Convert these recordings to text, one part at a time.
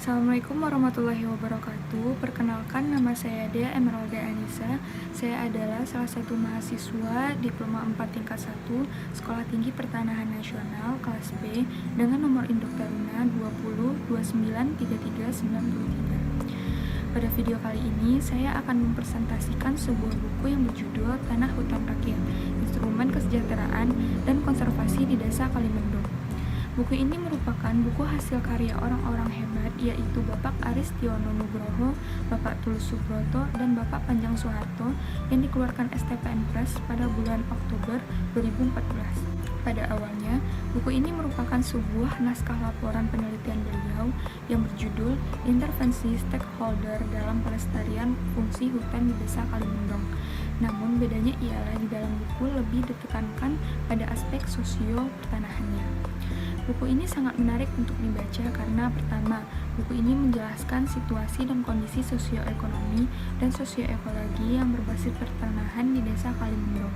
Assalamualaikum warahmatullahi wabarakatuh. Perkenalkan, nama saya Dea Emeralda Anissa. Saya adalah salah satu mahasiswa Diploma 4 tingkat 1 Sekolah Tinggi Pertanahan Nasional kelas B dengan nomor induk taruna 20293393. Pada video kali ini, saya akan mempresentasikan sebuah buku yang berjudul Tanah Hutan Rakyat, Instrumen Kesejahteraan dan Konservasi di Desa Kalimendong. Buku ini merupakan buku hasil karya orang-orang hebat, yaitu Bapak Aristiono Nugroho, Bapak Tulus Subroto, dan Bapak Panjang Soeharto yang dikeluarkan STPN Press pada bulan Oktober 2014. Pada awalnya, buku ini merupakan sebuah naskah laporan penelitian beliau yang berjudul Intervensi Stakeholder dalam Pelestarian Fungsi Hutan di Desa Kalimendong. Namun bedanya ialah di dalam buku lebih ditekankan pada aspek sosio pertanahannya. Buku ini sangat menarik untuk dibaca karena pertama, buku ini menjelaskan situasi dan kondisi sosioekonomi dan sosioekologi yang berbasis pertanahan di Desa Kalimendong.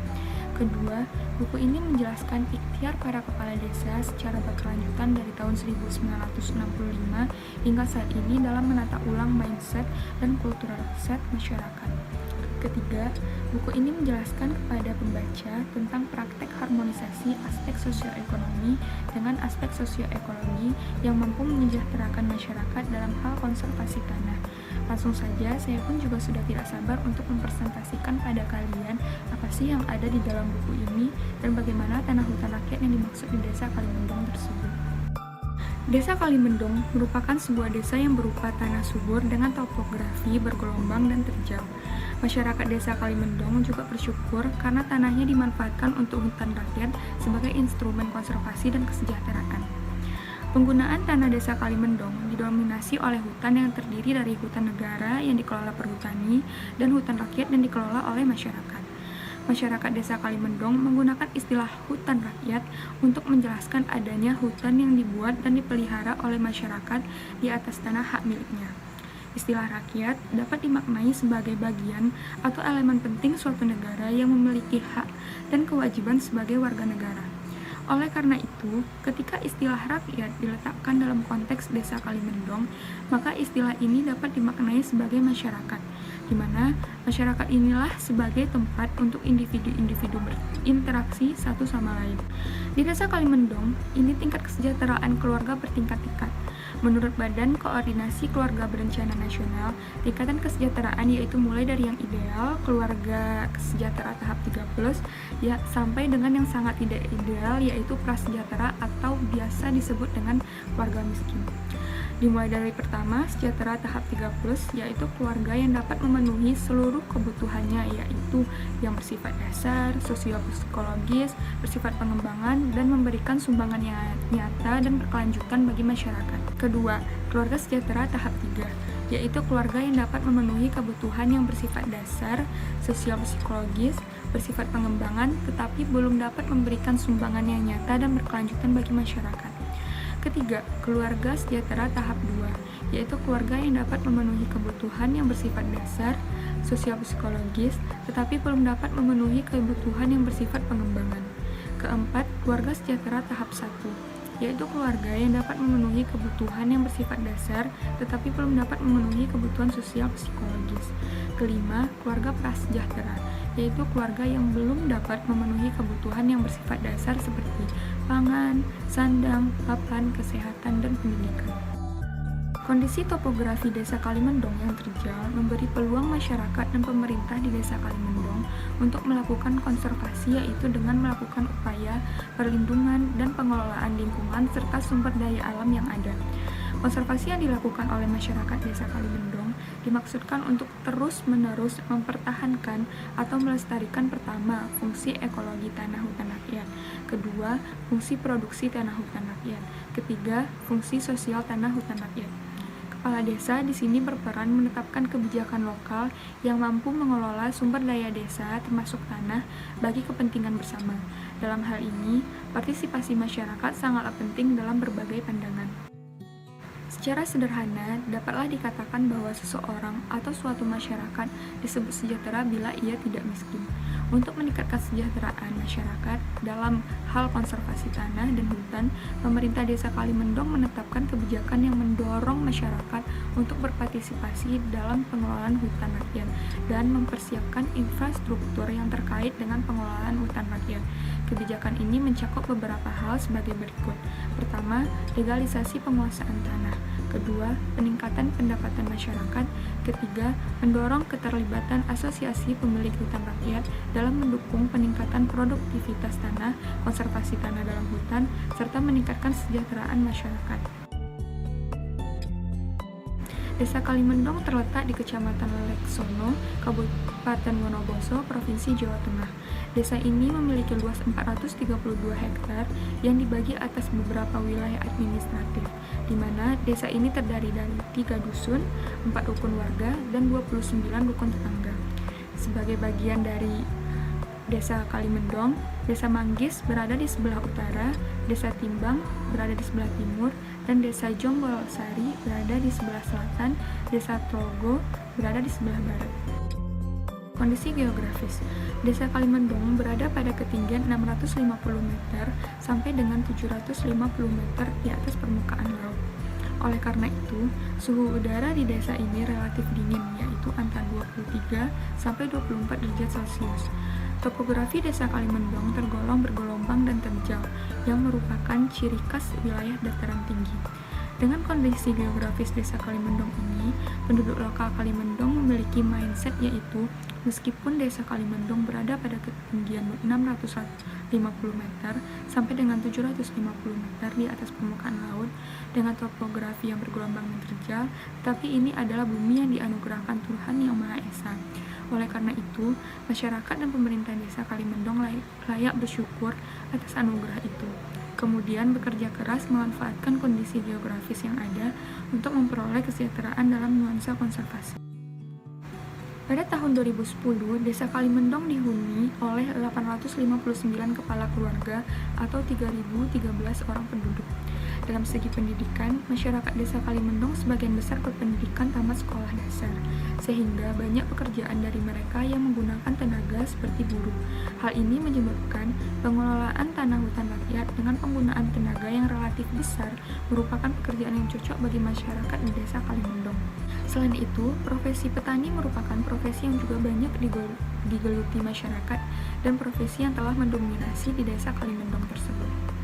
Kedua, buku ini menjelaskan ikhtiar para kepala desa secara berkelanjutan dari tahun 1965 hingga saat ini dalam menata ulang mindset dan kultural riset masyarakat. Ketiga, buku ini menjelaskan kepada pembaca tentang praktek harmonisasi aspek sosioekonomi dengan aspek sosioekologi yang mampu menyejahterakan masyarakat dalam hal konservasi tanah. Langsung saja, saya pun juga sudah tidak sabar untuk mempresentasikan pada kalian apa sih yang ada di dalam buku ini dan bagaimana tanah hutan rakyat yang dimaksud di Desa Kalimendong tersebut. Desa Kalimendong merupakan sebuah desa yang berupa tanah subur dengan topografi bergelombang dan terjal. Masyarakat Desa Kalimendong juga bersyukur karena tanahnya dimanfaatkan untuk hutan rakyat sebagai instrumen konservasi dan kesejahteraan. Penggunaan tanah Desa Kalimendong didominasi oleh hutan yang terdiri dari hutan negara yang dikelola perhutani dan hutan rakyat yang dikelola oleh masyarakat. Masyarakat Desa Kalimendong menggunakan istilah hutan rakyat untuk menjelaskan adanya hutan yang dibuat dan dipelihara oleh masyarakat di atas tanah hak miliknya. Istilah rakyat dapat dimaknai sebagai bagian atau elemen penting suatu negara yang memiliki hak dan kewajiban sebagai warga negara. Oleh karena itu, ketika istilah rakyat diletakkan dalam konteks Desa Kalimendong, maka istilah ini dapat dimaknai sebagai masyarakat, di mana masyarakat inilah sebagai tempat untuk individu-individu berinteraksi satu sama lain. Di Desa Kalimendong, ini tingkat kesejahteraan keluarga bertingkat-tingkat. Menurut Badan Koordinasi Keluarga Berencana Nasional, tingkatan kesejahteraan yaitu mulai dari yang ideal, keluarga sejahtera tahap 3+, ya, sampai dengan yang sangat tidak ideal yaitu prasejahtera atau biasa disebut dengan keluarga miskin. Dimulai dari pertama, sejahtera tahap 3+, yaitu keluarga yang dapat memenuhi seluruh kebutuhannya, yaitu yang bersifat dasar, sosio-psikologis, bersifat pengembangan, dan memberikan sumbangan yang nyata dan berkelanjutan bagi masyarakat. Kedua, keluarga sejahtera tahap 3, yaitu keluarga yang dapat memenuhi kebutuhan yang bersifat dasar, sosial-psikologis, bersifat pengembangan, tetapi belum dapat memberikan sumbangan yang nyata dan berkelanjutan bagi masyarakat. Ketiga, keluarga sejahtera tahap 2, yaitu keluarga yang dapat memenuhi kebutuhan yang bersifat dasar, sosial-psikologis, tetapi belum dapat memenuhi kebutuhan yang bersifat pengembangan. Keempat, keluarga sejahtera tahap 1, yaitu keluarga yang dapat memenuhi kebutuhan yang bersifat dasar, tetapi belum dapat memenuhi kebutuhan sosial psikologis. Kelima, keluarga prasejahtera, yaitu keluarga yang belum dapat memenuhi kebutuhan yang bersifat dasar seperti pangan, sandang, papan, kesehatan, dan pendidikan. Kondisi topografi Desa Kalimendong yang terjal memberi peluang masyarakat dan pemerintah di Desa Kalimendong untuk melakukan konservasi, yaitu dengan melakukan upaya perlindungan dan pengelolaan lingkungan serta sumber daya alam yang ada. Konservasi yang dilakukan oleh masyarakat Desa Kalimendong dimaksudkan untuk terus-menerus mempertahankan atau melestarikan pertama, fungsi ekologi tanah hutan rakyat, kedua, fungsi produksi tanah hutan rakyat, ketiga, fungsi sosial tanah hutan rakyat. Kepala desa di sini berperan menetapkan kebijakan lokal yang mampu mengelola sumber daya desa termasuk tanah bagi kepentingan bersama. Dalam hal ini, partisipasi masyarakat sangatlah penting dalam berbagai pandangan. Secara sederhana, dapatlah dikatakan bahwa seseorang atau suatu masyarakat disebut sejahtera bila ia tidak miskin. Untuk meningkatkan kesejahteraan masyarakat dalam hal konservasi tanah dan hutan, pemerintah Desa Kalimendong menetapkan kebijakan yang mendorong masyarakat untuk berpartisipasi dalam pengelolaan hutan rakyat dan mempersiapkan infrastruktur yang terkait dengan pengelolaan hutan rakyat. Kebijakan ini mencakup beberapa hal sebagai berikut. Pertama, legalisasi penguasaan tanah. Kedua, peningkatan pendapatan masyarakat. Ketiga, mendorong keterlibatan asosiasi pemilik hutan rakyat dalam mendukung peningkatan produktivitas tanah, konservasi tanah dalam hutan, serta meningkatkan kesejahteraan masyarakat. Desa Kalimendong terletak di Kecamatan Leksono, Kabupaten Wonoboso, Provinsi Jawa Tengah. Desa ini memiliki luas 432 hektar yang dibagi atas beberapa wilayah administratif, di mana desa ini terdiri dari 3 dusun, 4 rukun warga, dan 29 rukun tetangga. Sebagai bagian dari Desa Kalimendong, Desa Manggis berada di sebelah utara, Desa Timbang berada di sebelah timur, dan Desa Jonggolsari berada di sebelah selatan, Desa Trogo berada di sebelah barat. Kondisi geografis. Desa Kalimendong berada pada ketinggian 650 meter sampai dengan 750 meter di atas permukaan laut. Oleh karena itu, suhu udara di desa ini relatif dingin, yaitu antara 23 sampai 24 derajat Celcius. Topografi Desa Kalimendong tergolong bergelombang dan terjal, yang merupakan ciri khas wilayah dataran tinggi. Dengan kondisi geografis Desa Kalimendong ini, penduduk lokal Kalimendong memiliki mindset yaitu, meskipun Desa Kalimendong berada pada ketinggian 650 meter sampai dengan 750 meter di atas permukaan laut dengan topografi yang bergelombang dan terjal, tapi ini adalah bumi yang dianugerahkan Tuhan Yang Maha Esa. Oleh karena itu, masyarakat dan pemerintah Desa Kalimendong layak bersyukur atas anugerah itu. Kemudian bekerja keras memanfaatkan kondisi geografis yang ada untuk memperoleh kesejahteraan dalam nuansa konservasi. Pada tahun 2010, Desa Kalimendong dihuni oleh 859 kepala keluarga atau 3.013 orang penduduk. Dalam segi pendidikan, masyarakat Desa Kalimendong sebagian besar berpendidikan tamat sekolah dasar, sehingga banyak pekerjaan dari mereka yang menggunakan tenaga seperti buruh. Hal ini menyebabkan pengelolaan tanah hutan rakyat dengan penggunaan tenaga yang relatif besar merupakan pekerjaan yang cocok bagi masyarakat di Desa Kalimendong. Selain itu, profesi petani merupakan profesi yang juga banyak digeluti masyarakat dan profesi yang telah mendominasi di Desa Kalimendong tersebut.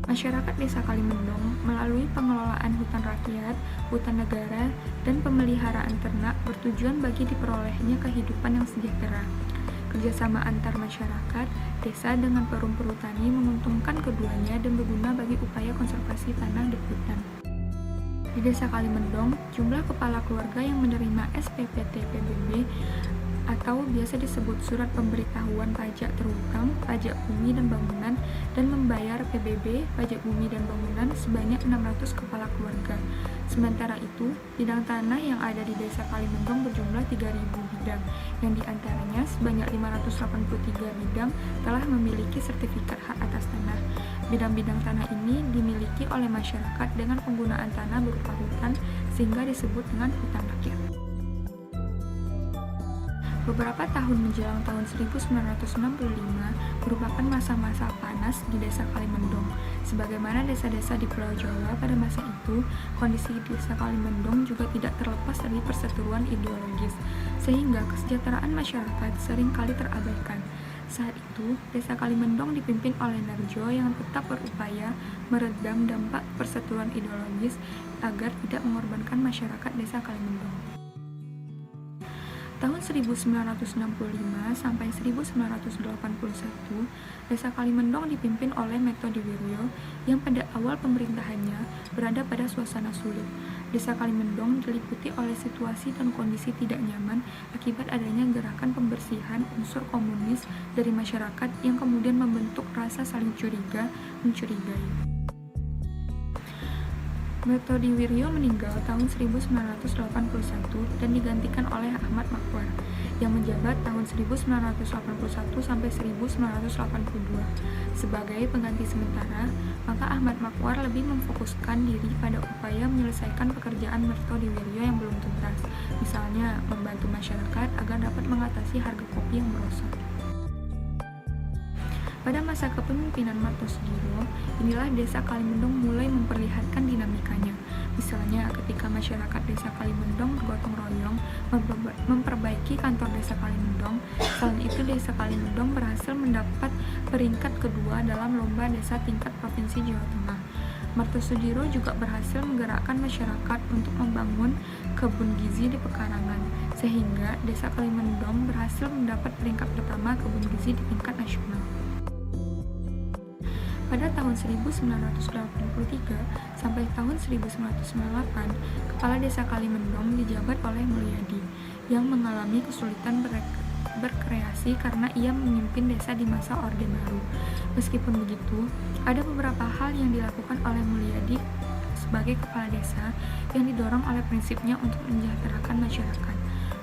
Masyarakat Desa Kalimendong melalui pengelolaan hutan rakyat, hutan negara, dan pemeliharaan ternak bertujuan bagi diperolehnya kehidupan yang sejahtera. Kerjasama antar masyarakat, desa dengan perum perhutani menguntungkan keduanya dan berguna bagi upaya konservasi tanah dan hutan. Di Desa Kalimendong, jumlah kepala keluarga yang menerima SPPT PBB atau biasa disebut Surat Pemberitahuan Pajak Terhutang, Pajak Bumi dan Bangunan, dan membayar PBB, Pajak Bumi dan Bangunan sebanyak 600 kepala keluarga. Sementara itu, bidang tanah yang ada di Desa Kalimendong berjumlah 3.000 bidang, yang diantaranya sebanyak 583 bidang telah memiliki sertifikat hak atas tanah. Bidang-bidang tanah ini dimiliki oleh masyarakat dengan penggunaan tanah berupa hutan, sehingga disebut dengan hutan rakyat. Beberapa tahun menjelang tahun 1965 merupakan masa-masa panas di Desa Kalimendong. Sebagaimana desa-desa di Pulau Jawa pada masa itu, kondisi Desa Kalimendong juga tidak terlepas dari perseteruan ideologis, sehingga kesejahteraan masyarakat seringkali terabaikan. Saat itu, Desa Kalimendong dipimpin oleh Narjo yang tetap berupaya meredam dampak perseteruan ideologis agar tidak mengorbankan masyarakat Desa Kalimendong. Tahun 1965 sampai 1981, Desa Kalimendong dipimpin oleh Metodiwiryo yang pada awal pemerintahannya berada pada suasana sulit. Desa Kalimendong diliputi oleh situasi dan kondisi tidak nyaman akibat adanya gerakan pembersihan unsur komunis dari masyarakat yang kemudian membentuk rasa saling curiga, mencurigai. Mertodiwiryo meninggal tahun 1981 dan digantikan oleh Ahmad Makwar yang menjabat tahun 1981 sampai 1982. Sebagai pengganti sementara, maka Ahmad Makwar lebih memfokuskan diri pada upaya menyelesaikan pekerjaan Mertodiwiryo yang belum tuntas, misalnya membantu masyarakat agar dapat mengatasi harga kopi yang merosot. Pada masa kepemimpinan Martosudiro, inilah desa Kalimendong mulai memperlihatkan dinamikanya. Misalnya ketika masyarakat desa Kalimendong bergotong royong memperbaiki kantor desa Kalimendong, selain itu desa Kalimendong berhasil mendapat peringkat kedua dalam lomba desa tingkat provinsi Jawa Tengah. Martosudiro juga berhasil menggerakkan masyarakat untuk membangun kebun gizi di pekarangan, sehingga desa Kalimendong berhasil mendapat peringkat pertama kebun gizi di tingkat nasional. Pada tahun 1983 sampai tahun 1998, Kepala Desa Kalimendong dijabat oleh Mulyadi, yang mengalami kesulitan berkreasi karena ia memimpin desa di masa Orde Baru. Meskipun begitu, ada beberapa hal yang dilakukan oleh Mulyadi sebagai kepala desa yang didorong oleh prinsipnya untuk mensejahterakan masyarakat.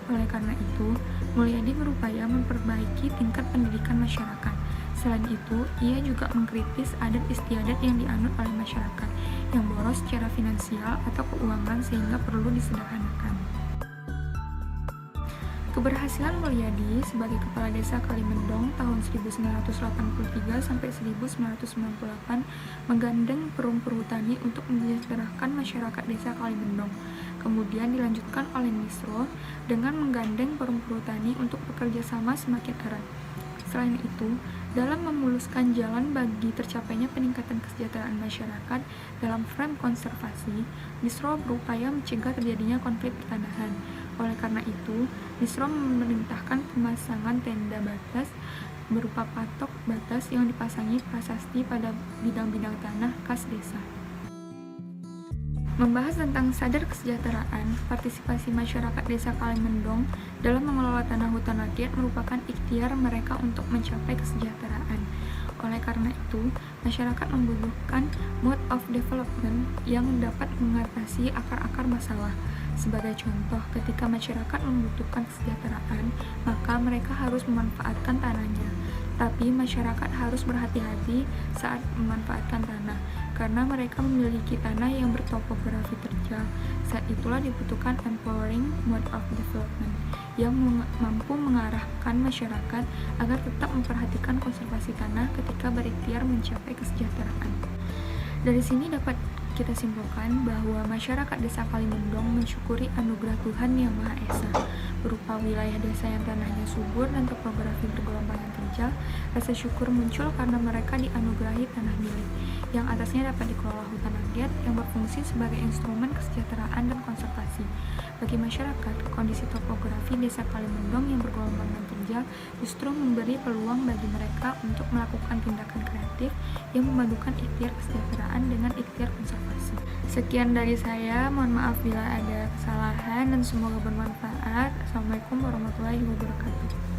Oleh karena itu, Mulyadi berupaya memperbaiki tingkat pendidikan masyarakat. Selain itu, ia juga mengkritis adat istiadat yang dianut oleh masyarakat yang boros secara finansial atau keuangan sehingga perlu disederhanakan. Keberhasilan Mulyadi sebagai kepala desa Kalimendong tahun 1983 sampai 1998 menggandeng perum perhutani untuk mensejahterakan masyarakat desa Kalimendong. Kemudian dilanjutkan oleh Misro dengan menggandeng perum perhutani untuk bekerja sama semakin erat. Selain itu, dalam memuluskan jalan bagi tercapainya peningkatan kesejahteraan masyarakat dalam frame konservasi, Misro berupaya mencegah terjadinya konflik pertanahan. Oleh karena itu, Misro memerintahkan pemasangan tenda batas berupa patok batas yang dipasangi prasasti pada bidang-bidang tanah khas desa. Membahas tentang sadar kesejahteraan, partisipasi masyarakat desa Kalimendong dalam mengelola tanah hutan rakyat merupakan ikhtiar mereka untuk mencapai kesejahteraan. Oleh karena itu, masyarakat membutuhkan mode of development yang dapat mengatasi akar-akar masalah. Sebagai contoh, ketika masyarakat membutuhkan kesejahteraan, maka mereka harus memanfaatkan tanahnya. Tapi masyarakat harus berhati-hati saat memanfaatkan tanah, karena mereka memiliki tanah yang bertopografi terjal. Saat itulah dibutuhkan empowering mode of development yang mampu mengarahkan masyarakat agar tetap memperhatikan konservasi tanah ketika berikhtiar mencapai kesejahteraan. Dari sini dapat kita simpulkan bahwa masyarakat desa Kalimendong mensyukuri anugerah Tuhan Yang Maha Esa berupa wilayah desa yang tanahnya subur dan topografi bergelombang yang terjal. Rasa syukur muncul karena mereka dianugerahi tanah milik yang atasnya dapat dikelola hutan rakyat yang berfungsi sebagai instrumen kesejahteraan dan konservasi. Bagi masyarakat, kondisi topografi desa Kalimendong yang bergelombang dan terjal justru memberi peluang bagi mereka untuk melakukan tindakan kreatif yang memadukan ikhtiar kesejahteraan dengan ikhtiar konservasi. Sekian dari saya, mohon maaf bila ada kesalahan dan semoga bermanfaat. Assalamualaikum warahmatullahi wabarakatuh.